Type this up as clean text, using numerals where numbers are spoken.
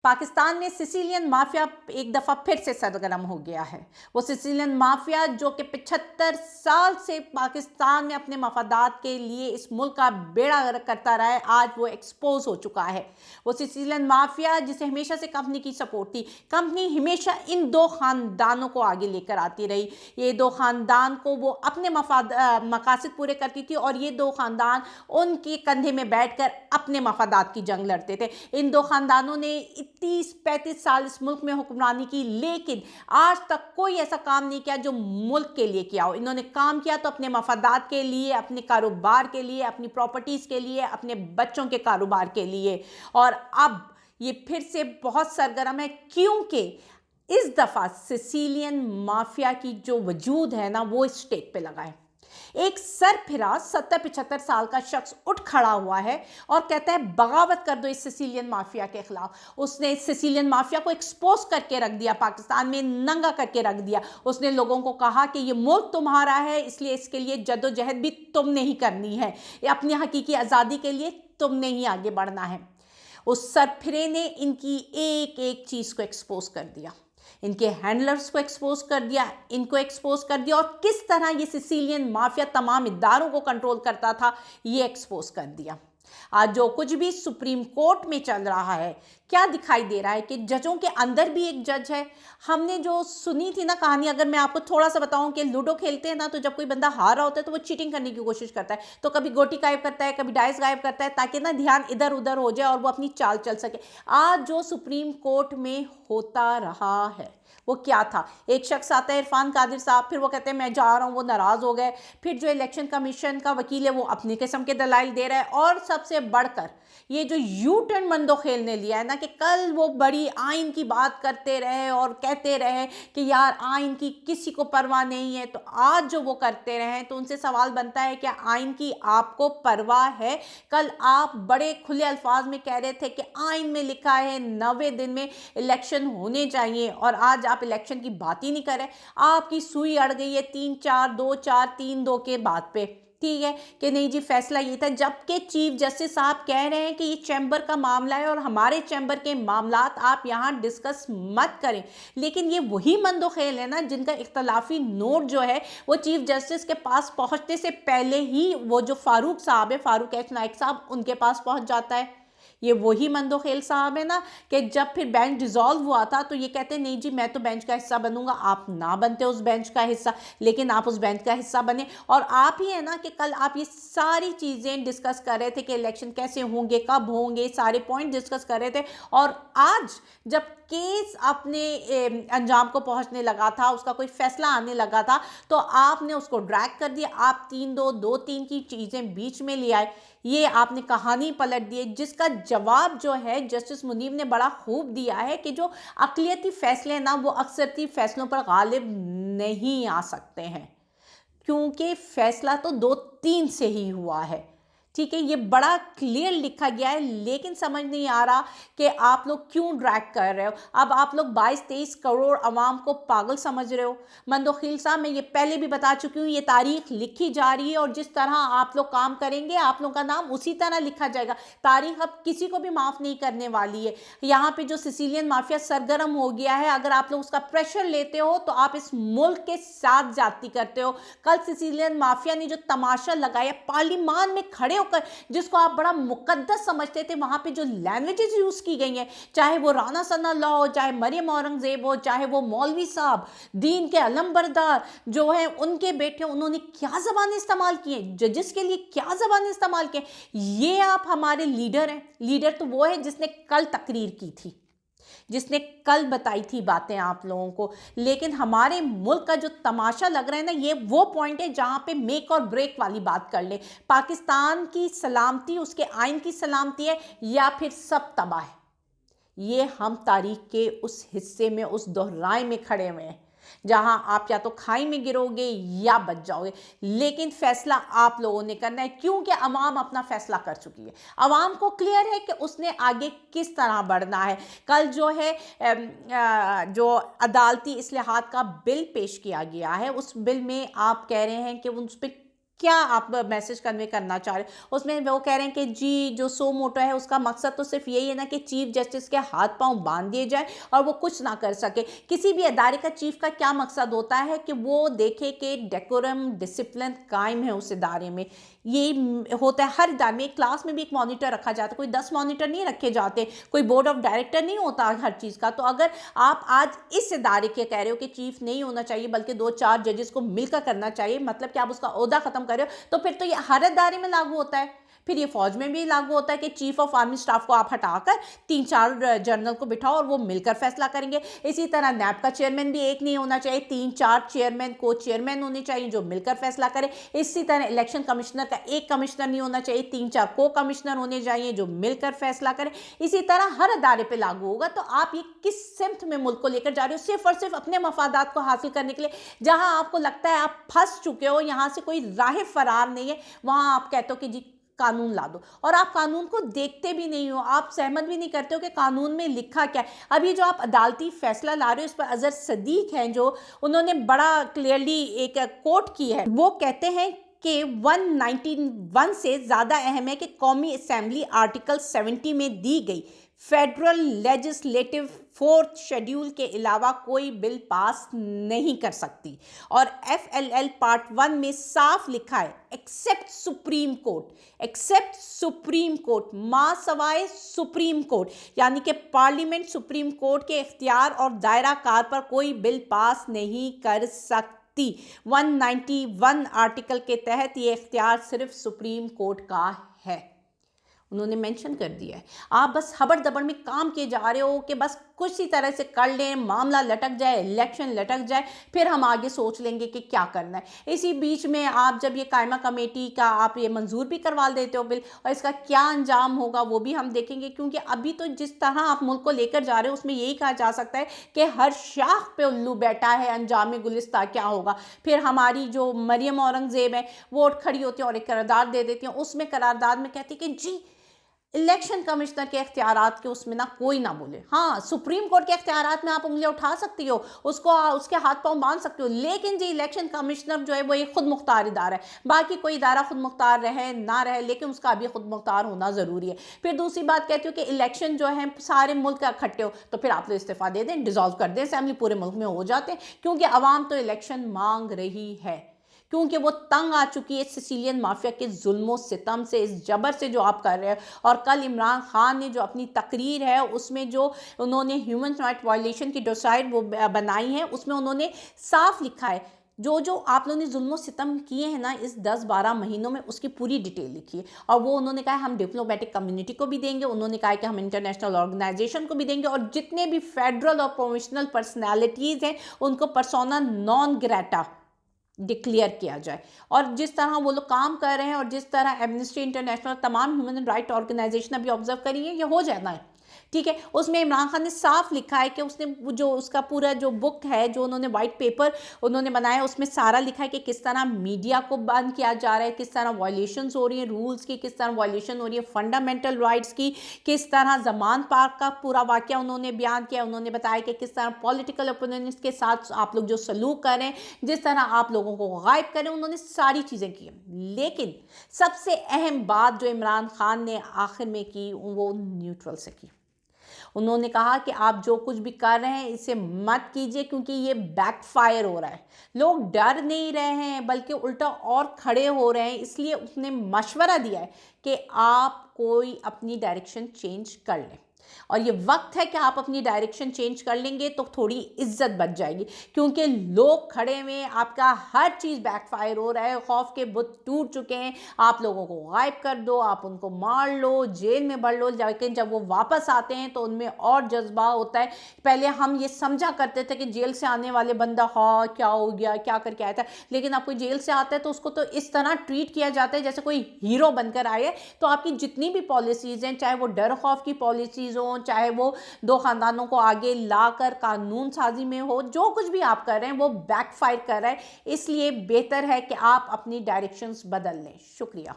پاکستان میں سیسیلین مافیا ایک دفعہ پھر سے سرگرم ہو گیا ہے۔ وہ سیسیلین مافیا جو کہ 75 سال سے پاکستان میں اپنے مفادات کے لیے اس ملک کا بیڑا غرق کرتا رہا ہے، آج وہ ایکسپوز ہو چکا ہے۔ وہ سیسیلین مافیا جسے ہمیشہ سے کمپنی کی سپورٹ تھی، کمپنی ہمیشہ ان دو خاندانوں کو آگے لے کر آتی رہی۔ یہ دو خاندان کو وہ اپنے مقاصد پورے کرتی تھی اور یہ دو خاندان ان کے کندھے میں بیٹھ کر اپنے مفادات کی جنگ لڑتے تھے۔ ان دو خاندانوں نے 30-35 سال اس ملک میں حکمرانی کی، لیکن آج تک کوئی ایسا کام نہیں کیا جو ملک کے لیے کیا ہو۔ انہوں نے کام کیا تو اپنے مفادات کے لیے، اپنے کاروبار کے لیے، اپنی پراپرٹیز کے لیے، اپنے بچوں کے کاروبار کے لیے، اور اب یہ پھر سے بہت سرگرم ہے کیونکہ اس دفعہ سیسیلین مافیا کی جو وجود ہے نا وہ اسٹیک پہ لگا ہے۔ ایک سرپھرا 70-75 سال کا شخص اٹھ کھڑا ہوا ہے اور کہتا ہے بغاوت کر دو اس سیسیلین مافیا کے خلاف۔ اس نے اس سیسیلین مافیا کو ایکسپوز کر کے رکھ دیا، پاکستان میں ننگا کر کے رکھ دیا۔ اس نے لوگوں کو کہا کہ یہ ملک تمہارا ہے، اس لیے اس کے لیے جدوجہد بھی تم نے ہی کرنی ہے، اپنی حقیقی آزادی کے لیے تم نے ہی آگے بڑھنا ہے۔ اس سرپھرے نے ان کی ایک ایک چیز کو ایکسپوز کر دیا، ان کے ہینڈلرز کو ایکسپوز کر دیا، ان کو ایکسپوز کر دیا، اور کس طرح یہ سیسیلین مافیا تمام اداروں کو کنٹرول کرتا تھا یہ ایکسپوز کر دیا۔ آج جو کچھ بھی سپریم کورٹ میں چل رہا ہے، کیا دکھائی دے رہا ہے کہ ججوں کے اندر بھی ایک جج ہے۔ ہم نے جو سنی تھی نا کہانی، اگر میں آپ کو تھوڑا سا بتاؤں کہ لوڈو کھیلتے ہیں نا تو جب کوئی بندہ ہار رہا ہوتا ہے تو وہ چیٹنگ کرنے کی کوشش کرتا ہے، تو کبھی گوٹی غائب کرتا ہے، کبھی ڈائس غائب کرتا ہے تاکہ نا دھیان ادھر ادھر ہو جائے اور وہ اپنی چال چل سکے۔ آج جو سپریم کورٹ میں ہوتا رہا ہے وہ کیا تھا؟ ایک شخص آتا ہے عرفان قادر صاحب، پھر وہ کہتے ہیں میں جا رہا ہوں، وہ ناراض ہو گئے۔ پھر جو الیکشن کمیشن کا وکیل ہے وہ اپنی قسم کے دلائل دے رہا ہے، اور سب سے بڑھ کر یہ جو یو ٹرن مندو کھیل نے لیا ہے نا کہ کل وہ بڑی آئین کی بات کرتے رہے اور کہتے رہے کہ یار آئین کی کسی کو پرواہ نہیں ہے، تو آج جو وہ کرتے رہے تو ان سے سوال بنتا ہے کہ آئین کی آپ کو پرواہ ہے؟ کل آپ بڑے کھلے الفاظ میں کہہ رہے تھے کہ آئین میں لکھا ہے 90 دن میں الیکشن ہونے چاہیے، اور آج آپ الیکشن کی بات ہی نہیں کر رہے۔ آپ کی سوئی اڑ گئی ہے 3-4-2-4-3-2 کے بعد پہ، ٹھیک ہے کہ نہیں جی فیصلہ یہ تھا، جبکہ چیف جسٹس صاحب کہہ رہے ہیں کہ یہ چیمبر کا معاملہ ہے اور ہمارے چیمبر کے معاملات آپ یہاں ڈسکس مت کریں۔ لیکن یہ وہی مندو خیل ہے نا جن کا اختلافی نوٹ جو ہے وہ چیف جسٹس کے پاس پہنچنے سے پہلے ہی وہ جو فاروق صاحب ہے، فاروق ایچ نائک صاحب، ان کے پاس پہنچ جاتا ہے۔ یہ وہی مندو خیل صاحب ہے نا کہ جب پھر بینچ ڈیزالو ہوا تھا تو یہ کہتے ہیں نہیں جی میں تو بینچ کا حصہ بنوں گا، آپ نہ بنتے اس بینچ کا حصہ، لیکن آپ اس بینچ کا حصہ بنے، اور آپ ہی ہے نا کہ کل آپ یہ ساری چیزیں ڈسکس کر رہے تھے کہ الیکشن کیسے ہوں گے، کب ہوں گے، سارے پوائنٹ ڈسکس کر رہے تھے، اور آج جب کیس اپنے انجام کو پہنچنے لگا تھا، اس کا کوئی فیصلہ آنے لگا تھا، تو آپ نے اس کو ڈریگ کر دیا، آپ 3-2-2-3 کی چیزیں بیچ میں لے آئے، یہ آپ نے کہانی پلٹ دی، جس کا جواب جو ہے جسٹس منیب نے بڑا خوب دیا ہے کہ جو اقلیتی فیصلے نا وہ اکثریتی فیصلوں پر غالب نہیں آ سکتے ہیں، کیونکہ فیصلہ تو 2-3 سے ہی ہوا ہے، ٹھیک ہے، یہ بڑا کلیئر لکھا گیا ہے، لیکن سمجھ نہیں آ رہا کہ آپ لوگ کیوں ڈریگ کر رہے ہو۔ اب آپ لوگ 22-23 کروڑ عوام کو پاگل سمجھ رہے ہو۔ مندو خیل صاحب میں یہ پہلے بھی بتا چکی ہوں، یہ تاریخ لکھی جا رہی ہے، اور جس طرح آپ لوگ کام کریں گے آپ لوگ کا نام اسی طرح لکھا جائے گا۔ تاریخ اب کسی کو بھی معاف نہیں کرنے والی ہے۔ یہاں پہ جو سیسیلین مافیا سرگرم ہو گیا ہے، اگر آپ لوگ اس کا پریشر لیتے ہو تو آپ اس ملک کے ساتھ زیادتی کرتے ہو۔ کل سیسیلین مافیا نے جو تماشا لگایا پارلیمان میں کھڑے ہو کر، جس کو آپ بڑا مقدس سمجھتے تھے، وہاں پہ جو لینگویجز یوز کی گئی ہیں، چاہے وہ رانا ثناء اللہ ہو، چاہے مریم اورنگزیب ہو، چاہے وہ مولوی صاحب دین کے علم بردار جو ہیں ان کے بیٹے، انہوں نے کیا زبانیں استعمال کی ہیں، ججز کے لیے کیا زبانیں استعمال کی ہیں۔ یہ آپ ہمارے لیڈر ہیں، لیڈر تو وہ ہے جس نے کل تقریر کی تھی، جس نے کل بتائی تھی باتیں آپ لوگوں کو، لیکن ہمارے ملک کا جو تماشا لگ رہا ہے نا، یہ وہ پوائنٹ ہے جہاں پہ میک اور بریک والی بات کر لیں۔ پاکستان کی سلامتی اس کے آئین کی سلامتی ہے یا پھر سب تباہ ہے؟ یہ ہم تاریخ کے اس حصے میں، اس دہرائے میں کھڑے ہوئے ہیں جہاں آپ یا تو کھائی میں گرو گے یا بچ جاؤ گے، لیکن فیصلہ آپ لوگوں نے کرنا ہے، کیونکہ عوام اپنا فیصلہ کر چکی ہے۔ عوام کو کلیئر ہے کہ اس نے آگے کس طرح بڑھنا ہے۔ کل جو ہے جو عدالتی اصلاحات کا بل پیش کیا گیا ہے، اس بل میں آپ کہہ رہے ہیں کہ اس پہ क्या आप मैसेज कन्वे करना चाह रहे हो। उसमें वो कह रहे हैं कि जी जो सो मोटो है उसका मकसद तो सिर्फ यही है ना कि चीफ जस्टिस के हाथ पांव बांध दिए जाए और वो कुछ ना कर सके। किसी भी अदारे का चीफ का क्या मकसद होता है कि वो देखे कि डेकोरम डिसिप्लिन कायम है उस इदारे में। ये होता है हर इदारे में। एक क्लास में भी एक मॉनिटर रखा जाता है, कोई 10 मॉनिटर नहीं रखे जाते, कोई बोर्ड ऑफ डायरेक्टर नहीं होता हर चीज़ का। तो अगर आप आज इस इदारे के कह रहे हो कि चीफ नहीं होना चाहिए बल्कि 2-4 जजेस को मिलकर करना चाहिए, मतलब कि आप उसका ओहदा खत्म कर रहे हो, तो फिर तो ये हर इदारे में लागू होता है। फिर ये फौज में भी लागू होता है कि चीफ ऑफ आर्मी स्टाफ को आप हटाकर 3-4 जनरल को बिठाओ और वो मिलकर फैसला करेंगे। इसी तरह नैब का चेयरमैन भी एक नहीं होना चाहिए, 3-4 चेयरमैन को चेयरमैन होने चाहिए जो मिलकर फैसला करें। इसी तरह इलेक्शन कमिश्नर का एक कमिश्नर नहीं होना चाहिए, 3-4 को कमिश्नर होने चाहिए जो मिलकर फैसला करें। इसी तरह हर अदारे पर लागू होगा। तो आप ये किस सिमत में मुल्क को लेकर जा रहे हो? सिर्फ और सिर्फ अपने मफादात को हासिल करने के लिए। जहां आपको लगता है आप फंस चुके हो, यहां से कोई राह फरार नहीं है, वहां आप कहते हो कि जी कानून ला दो, और आप कानून को देखते भी नहीं हो, आप सहमत भी नहीं करते हो कि कानून में लिखा क्या है। अभी जो आप अदालती फैसला ला रहे हो इस पर अजहर सदीक हैं, जो उन्होंने बड़ा क्लियरली एक कोट की है। वो कहते हैं कि 191 से ज़्यादा अहम है कि कौमी असेंबली आर्टिकल 70 में दी गई फेडरल लेजिस्लेटिव 4th शेड्यूल के अलावा कोई बिल पास नहीं कर सकती। और FLL पार्ट 1 में साफ लिखा है except supreme court, except supreme court, मां सवाए सुप्रीम कोर्ट, यानी कि पार्लियामेंट सुप्रीम कोर्ट के इख्तियार और दायरा कार पर कोई बिल पास नहीं कर सकती। 191 आर्टिकल के तहत ये इख्तियार सिर्फ सुप्रीम कोर्ट का है। उन्होंने मेंशन कर दिया है। आप बस हबड़ दबड़ में काम किए जा रहे हो कि बस कुछ ही तरह से कर लें, मामला लटक जाए, इलेक्शन लटक जाए, फिर हम आगे सोच लेंगे कि क्या करना है। इसी बीच में आप जब ये कायमा कमेटी का आप ये मंजूर भी करवा देते हो बिल, और इसका क्या अंजाम होगा वो भी हम देखेंगे। क्योंकि अभी तो जिस तरह आप मुल्क को लेकर जा रहे हो उसमें यही कहा जा सकता है कि हर शाख पे उल्लू बैठा है, अंजाम गुलिस्ता क्या होगा। फिर हमारी जो मरियम औरंगजेब है वोट खड़ी होती है और एक करारदाद दे देती हैं, उसमें करारदाद में कहती है कि जी इलेक्शन कमिश्नर के इख्तियारात के उसमें ना कोई ना बोले। हाँ, सुप्रीम कोर्ट के इख्तियारात में आप उंगलियां उठा सकती हो, उसको उसके हाथ पांव बांध सकते हो, लेकिन जी इलेक्शन कमिश्नर जो है वो एक खुद मुख्तार इदारा है। बाकी कोई इदारा खुद मुख्तार रहे ना रहे, लेकिन उसका भी खुद मुख्तार होना ज़रूरी है। फिर दूसरी बात कहती हो कि इलेक्शन जो है सारे मुल्क का इकट्ठे हो, तो फिर आप तो इस्तीफा दे दें, डिजॉल्व कर दें असेंबली, पूरे मुल्क में हो जाते हैं। क्योंकि अवाम तो इलेक्शन मांग रही है, क्योंकि वो तंग आ चुकी है सिसिलियन माफिया के जुल्मों सितम से, इस जबर से जो आप कर रहे हो। और कल इमरान खान ने जो अपनी तकरीर है उसमें जो उन्होंने ह्यूमन राइट वायलेशन की डोसाइड वो बनाई है, उसमें उन्होंने साफ लिखा है जो आप लोगों ने जुल्मों सितम किए हैं ना इस 10-12 महीनों में, उसकी पूरी डिटेल लिखी है। और वो उन्होंने कहा हम डिप्लोमेटिक कम्युनिटी को भी देंगे, उन्होंने कहा कि हम इंटरनेशनल ऑर्गेनाइजेशन को भी देंगे, और जितने भी फेडरल और प्रोविंशनल पर्सनैलिटीज़ हैं उनको पर्सोना नॉन ग्रेटा डिक्लेयर किया जाए। और जिस तरह वो लोग काम कर रहे हैं और जिस तरह एमनेस्टी इंटरनेशनल तमाम ह्यूमन राइट ऑर्गेनाइजेशन अभी ऑब्जर्व करी है, ये हो जाना है। ठीक है, उसमें इमरान खान ने साफ लिखा है कि उसने जो उसका पूरा जो बुक है, जो उन्होंने वाइट पेपर उन्होंने बनाया, उसमें सारा लिखा है कि किस तरह मीडिया को बंद किया जा रहा है, किस तरह वायलेशंस हो रही हैं रूल्स की, किस तरह वायलेशन हो रही है फंडामेंटल राइट्स की, किस तरह जमान पार्क का पूरा वाकया उन्होंने बयान किया। उन्होंने बताया कि किस तरह पॉलिटिकल ओपोनेंट्स के साथ आप लोग जो सलूक करें, जिस तरह आप लोगों को गायब करें, उन्होंने सारी चीज़ें की। लेकिन सबसे अहम बात जो इमरान खान ने आखिर में की वो न्यूट्रल से की। उन्होंने कहा कि आप जो कुछ भी कर रहे हैं इसे मत कीजिए, क्योंकि ये बैकफायर हो रहा है। लोग डर नहीं रहे हैं बल्कि उल्टा और खड़े हो रहे हैं। इसलिए उसने मशवरा दिया है कि आप कोई अपनी डायरेक्शन चेंज कर लें, और ये वक्त है कि आप अपनी डायरेक्शन चेंज कर लेंगे तो थोड़ी इज्जत बच जाएगी। क्योंकि लोग खड़े हुए, आपका हर चीज़ बैकफायर हो रहा है, खौफ के बुत टूट चुके हैं। आप लोगों को गायब कर दो, आप उनको मार लो, जेल में भर लो, लेकिन जब वो वापस आते हैं तो उनमें और जज्बा होता है। पहले हम ये समझा करते थे कि जेल से आने वाले बंदा हाँ क्या हो गया, क्या करके आया था, लेकिन आप कोई जेल से आता है तो उसको तो इस तरह ट्रीट किया जाता है जैसे कोई हीरो बनकर आए। तो आपकी जितनी भी पॉलिसीज़ हैं, चाहे वो डर खौफ की पॉलिसीज़ हों, चाहे वो दो खानदानों को आगे लाकर कानून साजी में हो, जो कुछ भी आप कर रहे हैं वो बैकफायर कर रहा है। इसलिए बेहतर है कि आप अपनी डायरेक्शंस बदल लें। शुक्रिया।